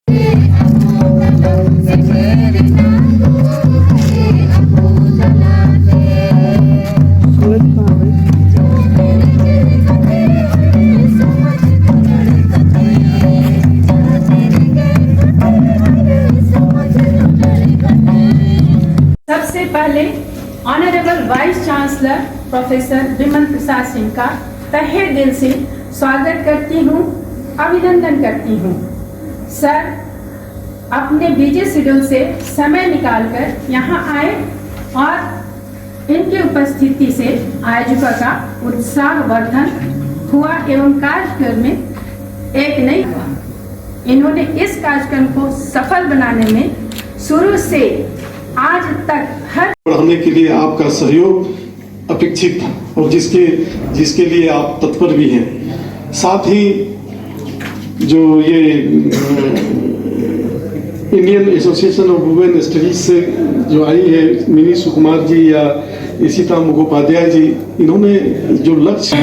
सबसे पहले honourable vice chancellor professor विमल प्रसाद सिंह का तहे दिल से स्वागत करती हूँ, अभिनंदन करती हूँ। सर अपने बिजी शेड्यूल से समय निकालकर यहाँ आए और इनकी उपस्थिति से आयोजकों का उत्साहवर्धन हुआ एवं कार्यक्रम में एक नई इन्होंने इस कार्यक्रम को सफल बनाने में शुरू से आज तक हर बढ़ाने के लिए आपका सहयोग अपेक्षित था और जिसके लिए आप तत्पर भी हैं। साथ ही जो ये Indian association of women studies से जो आई है मिनी सुकुमार जी या इशिता मुखोपाध्याय जी, इन्होंने जो लक्ष्य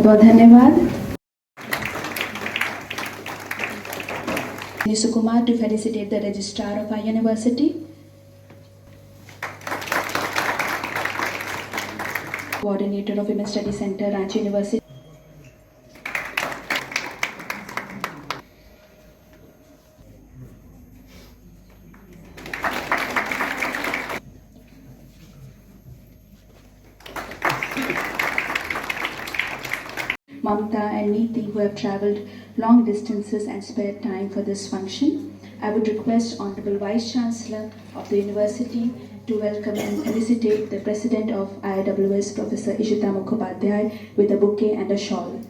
बहुत धन्यवाद। Sukumar to felicitate the registrar of our university. Coordinator of Women's Study Center, Ranchi University. Mamta and Neeti, who have travelled long distances and spared time for this function. I would request Honorable Vice Chancellor of the University to welcome and felicitate the President of IIWS, Professor Ishita Mukhopadhyay, with a bouquet and a shawl.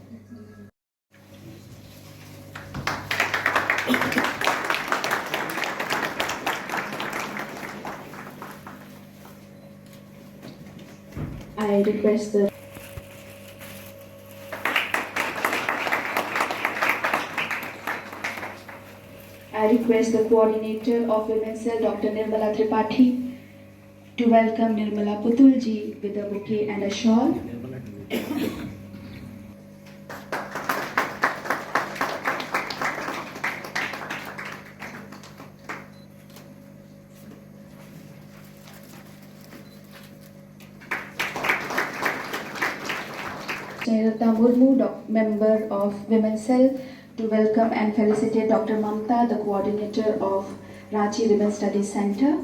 I request the I request the coordinator of Women's Cell, Dr. Nirmala Tripathi, to welcome Nirmala Putulji with a bouquet and a shawl. Snehlata Murmu, member of Women's Cell, to welcome and felicitate Dr. Mamta, the coordinator of Ranchi Women's Studies Center.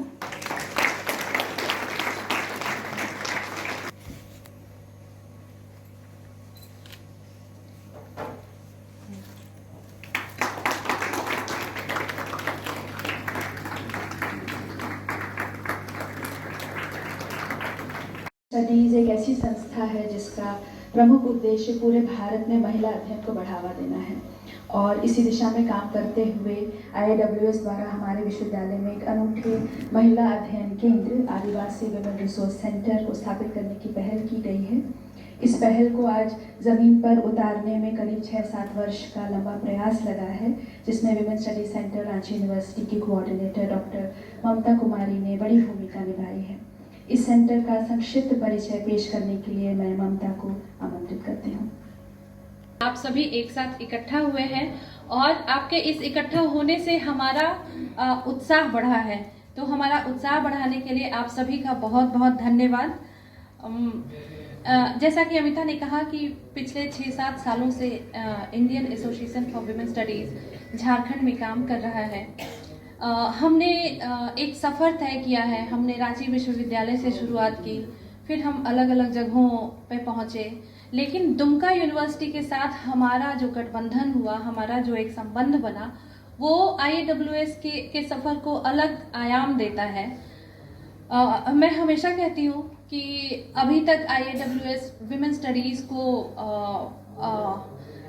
Studies एक ऐसी संस्था है जिसका प्रमुख उद्देश्य पूरे भारत में महिला अध्ययन को बढ़ावा देना है और इसी दिशा में काम करते हुए IIWS द्वारा हमारे विश्वविद्यालय में एक अनूठे महिला अध्ययन केंद्र आदिवासी विमेन रिसोर्स सेंटर को स्थापित करने की पहल की गई है। इस पहल को आज ज़मीन पर उतारने में करीब 6-7 वर्ष का लंबा प्रयास लगा है, जिसमें women study centre Ranchi university की कोऑर्डिनेटर डॉक्टर ममता कुमारी ने बड़ी भूमिका निभाई है। इस सेंटर का संक्षिप्त परिचय पेश करने के लिए मैं ममता को आमंत्रित करती हूँ। आप सभी एक साथ इकट्ठा हुए हैं और आपके इस इकट्ठा होने से हमारा उत्साह बढ़ा है, तो हमारा उत्साह बढ़ाने के लिए आप सभी का बहुत बहुत धन्यवाद। जैसा कि अमिता ने कहा कि पिछले 6-7 सालों से Indian association for women studies Jharkhand में काम कर रहा है। हमने एक सफ़र तय किया है। हमने रांची विश्वविद्यालय से शुरुआत की, फिर हम अलग अलग जगहों पे पहुँचे, लेकिन दुमका यूनिवर्सिटी के साथ हमारा जो गठबंधन हुआ, हमारा जो एक संबंध बना, वो IIWS के सफ़र को अलग आयाम देता है। मैं हमेशा कहती हूँ कि अभी तक IIWS विमेन स्टडीज़ को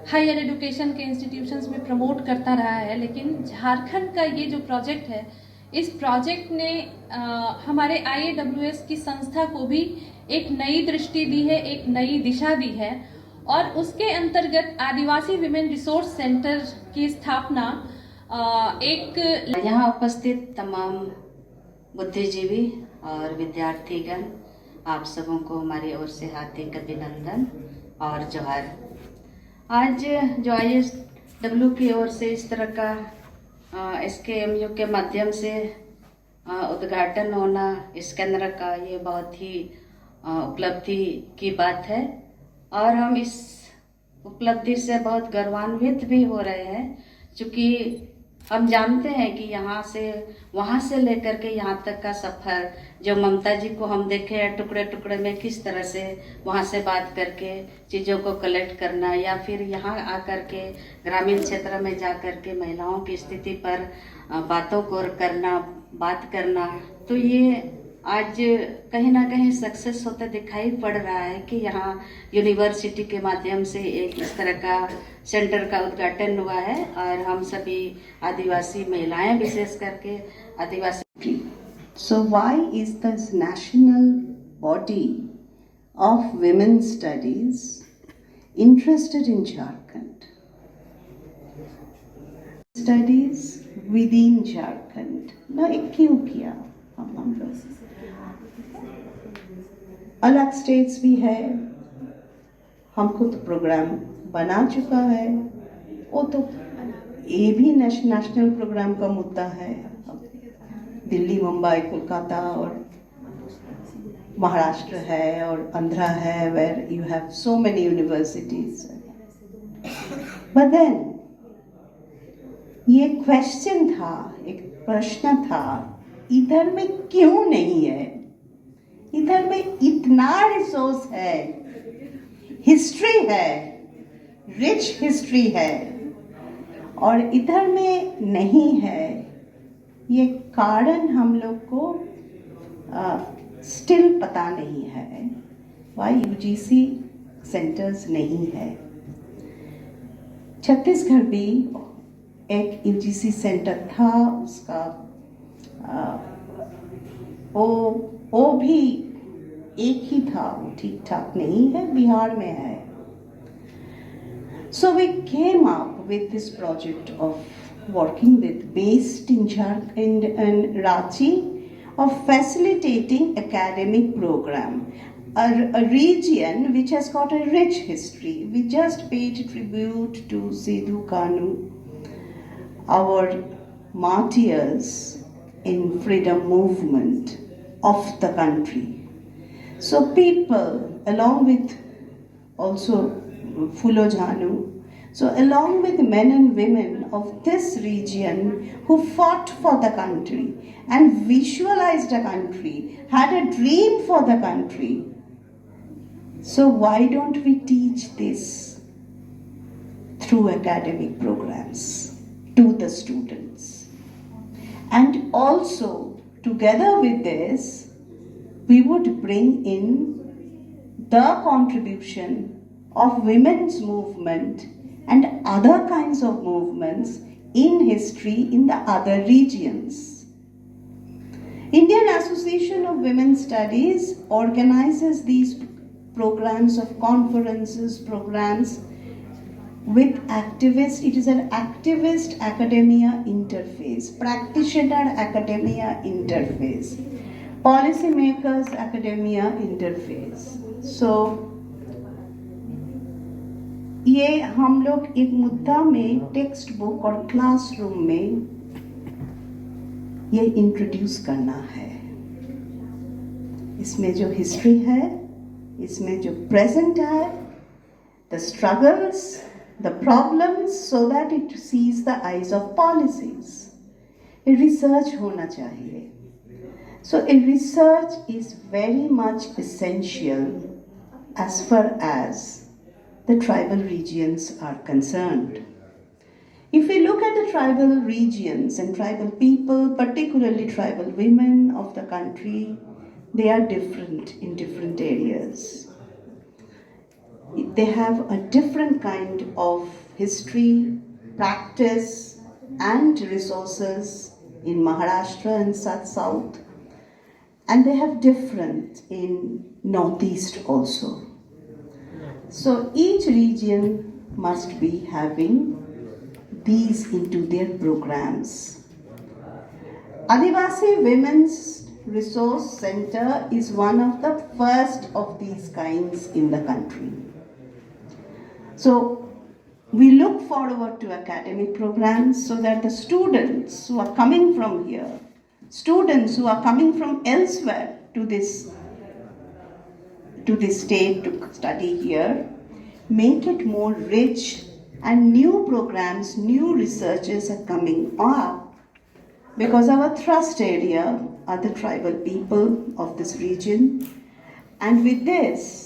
हायर एजुकेशन के इंस्टीट्यूशंस में प्रमोट करता रहा है, लेकिन झारखंड का ये जो प्रोजेक्ट है, इस प्रोजेक्ट ने हमारे IIWS की संस्था को भी एक नई दृष्टि दी है, एक नई दिशा दी है और उसके अंतर्गत आदिवासी विमेन रिसोर्स सेंटर की स्थापना एक यहाँ उपस्थित तमाम बुद्धिजीवी और विद्यार्थीगण, आप सबों को हमारी ओर से हार्दिक अभिनंदन और जोहार। आज जो IISW की ओर से इस तरह का SKMU के माध्यम से उद्घाटन होना इस केंद्र का, ये बहुत ही उपलब्धि की बात है और हम इस उपलब्धि से बहुत गर्वान्वित भी हो रहे हैं, क्योंकि हम जानते हैं कि यहाँ से वहाँ से लेकर के यहाँ तक का सफ़र जो ममता जी को हम देखे हैं टुकड़े टुकड़े में, किस तरह से वहाँ से बात करके चीज़ों को कलेक्ट करना या फिर यहाँ आकर के ग्रामीण क्षेत्र में जा कर के महिलाओं की स्थिति पर बातों को बात करना, तो ये आज कहीं ना कहीं सक्सेस होता दिखाई पड़ रहा है कि यहाँ यूनिवर्सिटी के माध्यम से एक इस तरह का सेंटर का उद्घाटन हुआ है और हम सभी आदिवासी महिलाएं विशेष करके आदिवासी। So why is this national body of women's studies interested in Jharkhand? Studies within Jharkhand. ना एक क्यों किया हम लोग? अलग स्टेट्स भी है, हमको तो प्रोग्राम बना चुका है, वो तो ये भी नेशनल प्रोग्राम का मुद्दा है। दिल्ली, मुंबई, कोलकाता और महाराष्ट्र है और आंध्रा है, where you have so many universities. But then ये क्वेश्चन था, एक प्रश्न था, इधर में क्यों नहीं है? इधर में इतना रिसोर्स है, हिस्ट्री है, रिच हिस्ट्री है और इधर में नहीं है। ये कारण हम लोग को स्टिल पता नहीं है, वाई UGC सेंटर्स नहीं है। छत्तीसगढ़ भी एक UGC सेंटर था, उसका वो भी एक ही था, वो ठीक ठाक नहीं है, बिहार में है। So we came up with this project of working with, based in Ranchi, of facilitating academic program. A region which has got a rich history. We just paid tribute to Sidhu Kanu, our martyrs in freedom movement of the country. So people, along with also Phulo Jhanu, so along with men and women of this region who fought for the country and visualized a country, had a dream for the country. So why don't we teach this through academic programs to the students? And also, together with this, we would bring in the contribution of women's movement and other kinds of movements in history in the other regions. Indian Association of Women's Studies organizes these programs of conferences, programs with activists. It is an activist academia interface, practitioner academia interface, policymakers academia interface. So ये हम लोग एक मुद्दा में text book और classroom में ये introduce करना है. इसमें जो हिस्ट्री है, इसमें जो प्रेजेंट है, the struggles, the problems, so that it sees the eyes of policies. A research होना चाहिए. So a research is very much essential as far as the tribal regions are concerned. If we look at the tribal regions and tribal people, particularly tribal women of the country, they are different in different areas. They have a different kind of history, practice, and resources in Maharashtra and South, and they have different in Northeast also. So each region must be having these into their programs. Adivasi Women's Resource Center is one of the first of these kinds in the country. So we look forward to academic programs so that the students who are coming from here, students who are coming from elsewhere to this state to study here, make it more rich, and new programs, new researches are coming up, because our thrust area are the tribal people of this region. And with this,